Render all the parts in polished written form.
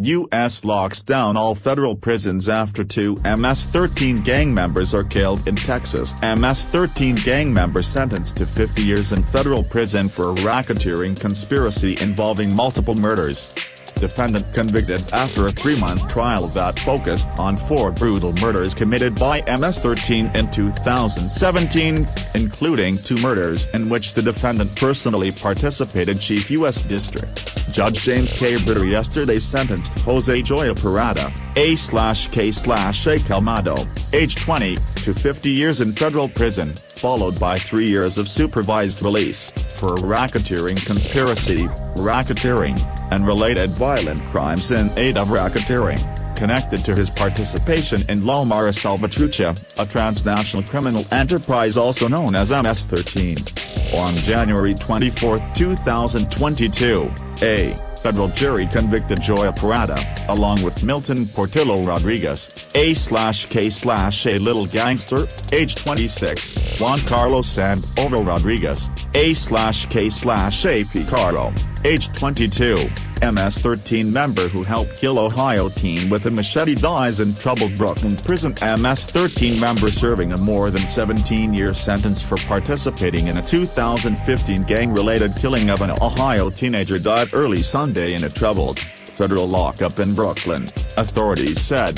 U.S. locks down all federal prisons after two MS-13 gang members are killed in Texas. MS-13 gang member sentenced to 50 years in federal prison for a racketeering conspiracy involving multiple murders. Defendant convicted after a 3-month trial that focused on 4 brutal murders committed by MS-13 in 2017, including 2 murders in which the defendant personally participated. Chief U.S. District Judge James K. Britter yesterday sentenced Jose Joya Parada, A/K/A Calmado, age 20, to 50 years in federal prison, followed by 3 years of supervised release, for racketeering conspiracy, racketeering, and related violent crimes in aid of racketeering, connected to his participation in Salvatrucha, a transnational criminal enterprise also known as MS-13. On January 24, 2022, a federal jury convicted Joya Parada, along with Milton Portillo Rodriguez, A/K/A Little Gangster, age 26, Juan Carlos and Oro Rodriguez, A/K/A Picaro, age 22, MS-13 member who helped kill Ohio teen with a machete, dies in troubled Brooklyn prison. MS-13 member serving a more than 17-year sentence for participating in a 2015 gang-related killing of an Ohio teenager, died early Sunday in a troubled federal lockup in Brooklyn, authorities said.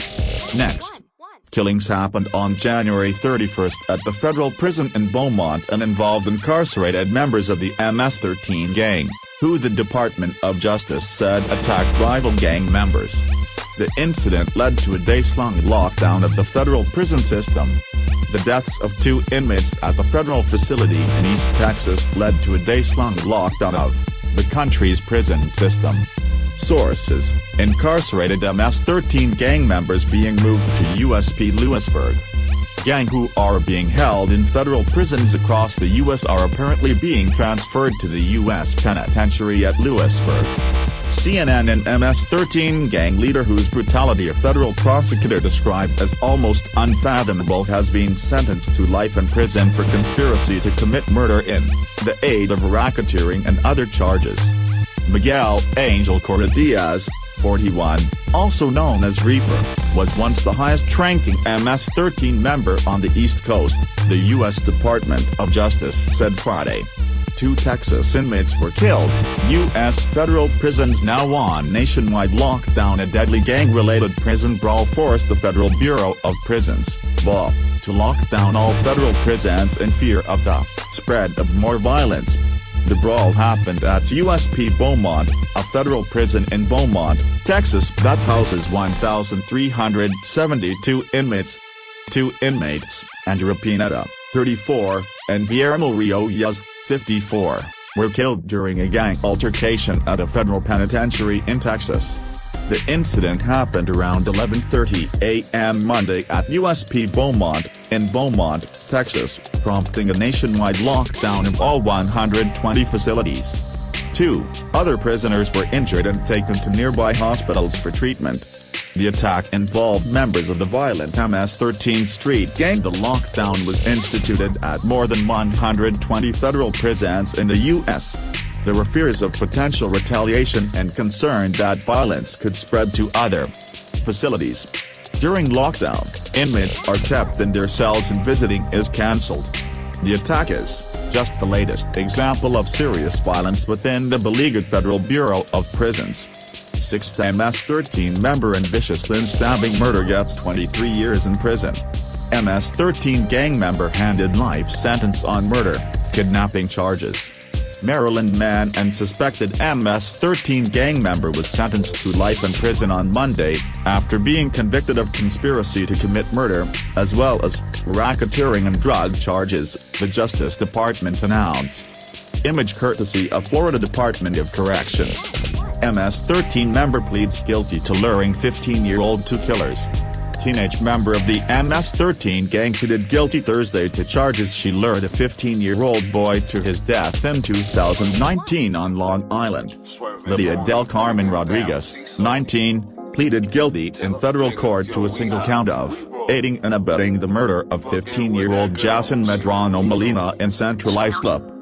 Next, killings happened on January 31 at the federal prison in Beaumont and involved incarcerated members of the MS-13 gang, who the Department of Justice said attacked rival gang members. The incident led to a days-long lockdown of the federal prison system. The deaths of 2 inmates at the federal facility in East Texas led to a days-long lockdown of the country's prison system. Sources: incarcerated MS-13 gang members being moved to USP Lewisburg. Gang who are being held in federal prisons across the U.S. are apparently being transferred to the U.S. Penitentiary at Lewisburg. CNN: an MS-13 gang leader whose brutality a federal prosecutor described as almost unfathomable has been sentenced to life in prison for conspiracy to commit murder in the aid of racketeering and other charges. Miguel Angel Cora Diaz, 41, also known as Reaper, was once the highest-ranking MS-13 member on the East Coast, the U.S. Department of Justice said Friday. 2 Texas inmates were killed. U.S. federal prisons now on nationwide lockdown. A deadly gang-related prison brawl forced the Federal Bureau of Prisons, BUP, to lock down all federal prisons in fear of the spread of more violence. The brawl happened at USP Beaumont, a federal prison in Beaumont, Texas that houses 1,372 inmates. 2 inmates, Andrew Pineda, 34, and Guillermo Rios, 54, were killed during a gang altercation at a federal penitentiary in Texas. The incident happened around 11:30 a.m. Monday at USP Beaumont, in Beaumont, Texas, prompting a nationwide lockdown of all 120 facilities. 2 other prisoners were injured and taken to nearby hospitals for treatment. The attack involved members of the violent MS-13 street gang. The lockdown was instituted at more than 120 federal prisons in the U.S. There were fears of potential retaliation and concern that violence could spread to other facilities. During lockdown, inmates are kept in their cells and visiting is cancelled. The attack is just the latest example of serious violence within the beleaguered Federal Bureau of Prisons. 6th MS-13 member and vicious stabbing murder gets 23 years in prison. MS-13 gang member handed life sentence on murder, kidnapping charges. Maryland man and suspected MS-13 gang member was sentenced to life in prison on Monday, after being convicted of conspiracy to commit murder, as well as racketeering and drug charges, the Justice Department announced. Image courtesy of Florida Department of Corrections. MS-13 member pleads guilty to luring 15-year-old to killers. Teenage member of the MS-13 gang pleaded guilty Thursday to charges she lured a 15-year-old boy to his death in 2019 on Long Island. Lydia Del Carmen Rodriguez, 19, pleaded guilty in federal court to a single count of aiding and abetting the murder of 15-year-old Jason Medrano Molina in Central Islip.